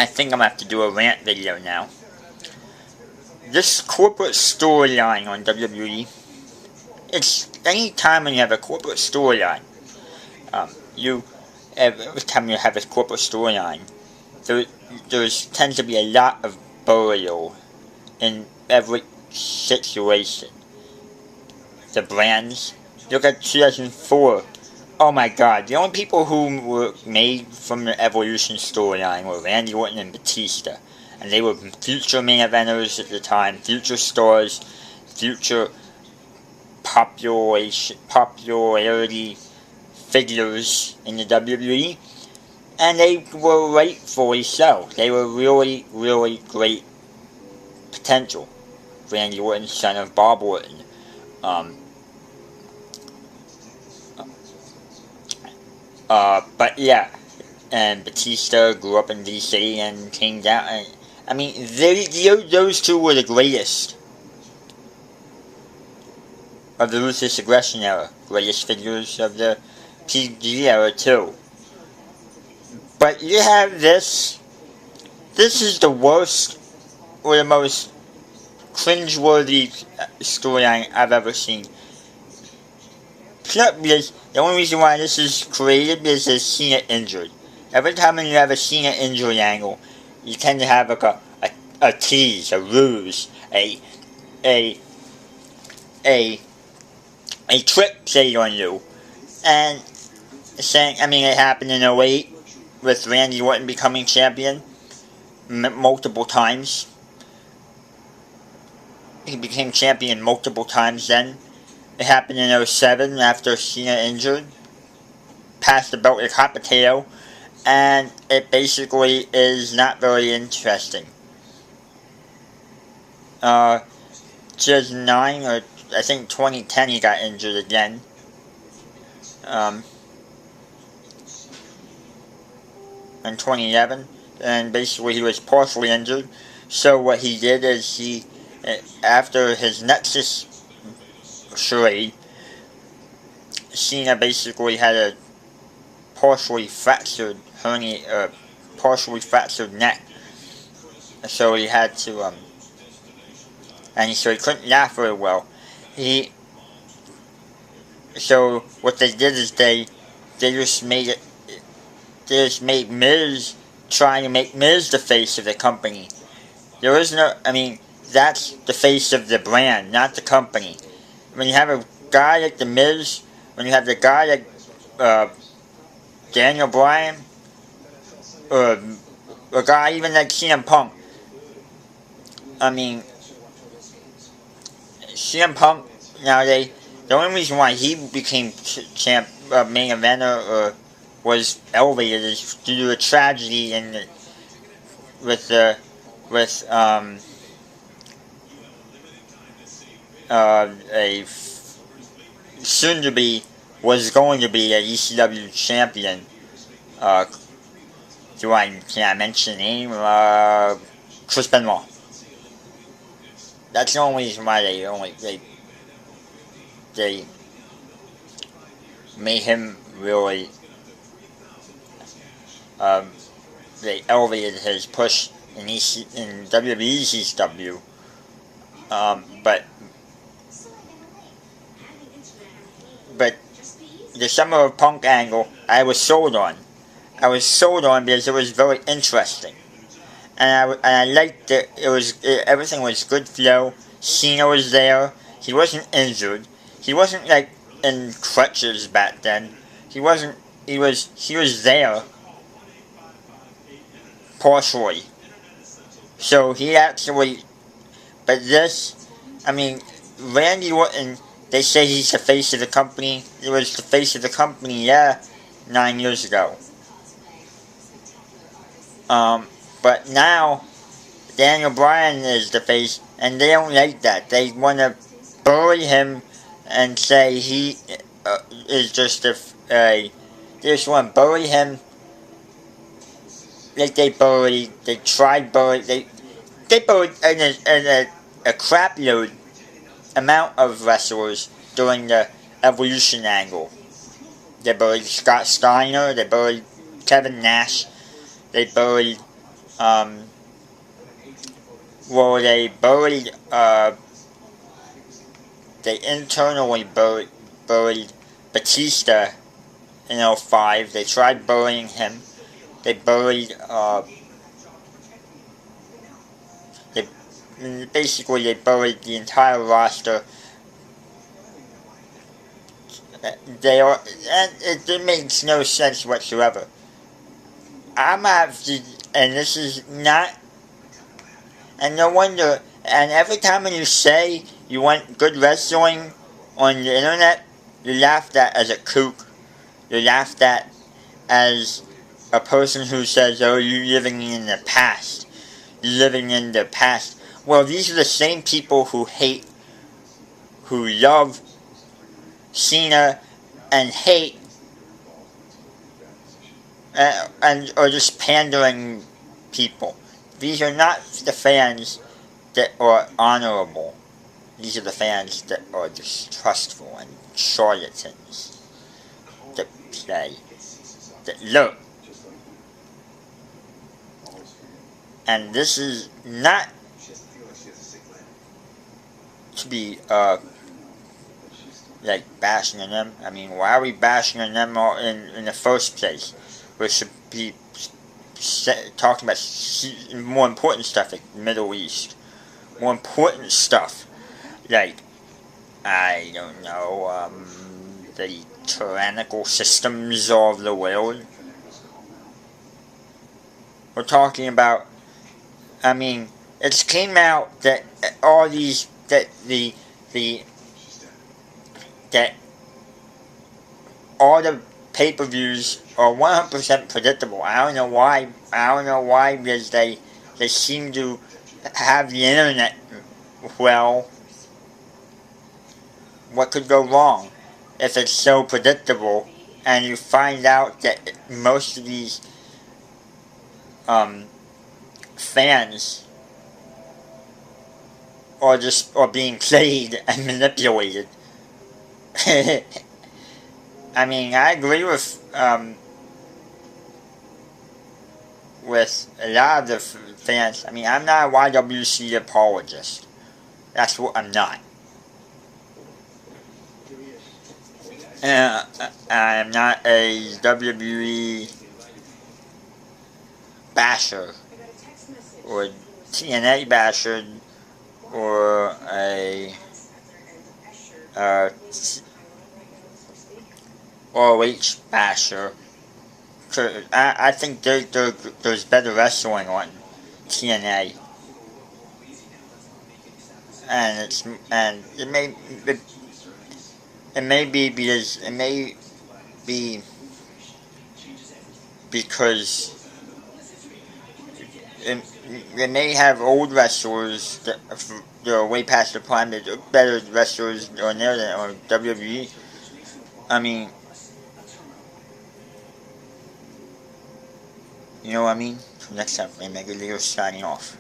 I think I'm going to have to do a rant video now. This corporate storyline on WWE, it's any time when you have a corporate storyline, every time you have a corporate storyline, there tends to be a lot of burial in every situation. The brands, look at 2004. Oh my god, the only people who were made from the Evolution storyline were Randy Orton and Batista. And they were future main eventers at the time, future stars, future popularity figures in the WWE. And they were rightfully so. They were really, really great potential. Randy Orton, son of Bob Orton. But yeah, and Batista grew up in DC and came down. And, I mean, those two were the greatest of the Ruthless Aggression era. Greatest figures of the PG era too. But you have this. This is the worst or the most cringeworthy storyline I've ever seen. Because the only reason why this is created is there's Cena injured. Every time when you have a Cena injury angle, you tend to have like a tease, a ruse, a trick played on you. And saying, I mean, it happened in 08 with Randy Orton becoming champion multiple times. He became champion multiple times then. It happened in 07 after Cena injured. Passed the belt like hot potato. And it basically is not very interesting. 2009 or I think 2010 he got injured again. In 2011. And basically he was partially injured. So what he did is after his Nexus charade, Cena basically had a partially fractured neck, so he had to so he couldn't laugh very well. So what they did is they just made Miz, trying to make Miz the face of the company. There is no, I mean, that's the face of the brand, not the company. When you have a guy like The Miz, when you have the guy like Daniel Bryan, or a guy even like CM Punk. I mean, CM Punk, the only reason why he became main eventer was elevated is due to a tragedy with a going to be a ECW champion. Can I mention the name? Chris Benoit. That's the only reason why they made him really. They elevated his push in WWE's ECW. But the Summer of Punk angle, I was sold on. I was sold on because it was very interesting, and I liked it. Everything was good flow. Cena was there. He wasn't injured. He wasn't like in crutches back then. He wasn't. He was there partially. So he actually. But this, I mean, Randy Orton. They say he's the face of the company. He was the face of the company, 9 years ago. But now, Daniel Bryan is the face, and they don't like that. They want to bury him and say he is just they just want to bury him like they buried a crap load amount of wrestlers during the Evolution angle. They buried Scott Steiner, they buried Kevin Nash, they buried well, they buried, they internally buried Batista in '05. They tried burying him. They buried, they, basically they buried the entire roster. They are, and it makes no sense whatsoever. I'm actually, and this is not, and no wonder, and every time when you say you want good wrestling on the internet, you're laughed at as a kook. You're laughed at as a person who says, oh, you're living in the past. You're living in the past. Well, these are the same people who love Cena and hate, and are just pandering people. These are not the fans that are honorable. These are the fans that are distrustful and charlatans that play, that look. And this is not to be like bashing on them. I mean, why are we bashing on them in the first place? We should be talking about more important stuff like the Middle East. More important stuff like, I don't know, the tyrannical systems of the world. We're talking about, I mean, it's came out that all these, that that all the pay-per-views are 100% predictable. I don't know why, because they seem to have the internet well. What could go wrong if it's so predictable and you find out that most of these fans are being played and manipulated? I mean, I agree with a lot of the fans. I mean, I'm not a YWC apologist. That's what I'm not. I'm not a WWE basher, or TNA basher, or a ROH basher. I think there's better wrestling on TNA, and it may be because they may have old wrestlers that are way past their prime. That are better wrestlers on there than on WWE. I mean, you know what I mean? So next time, REYMEGA signing off.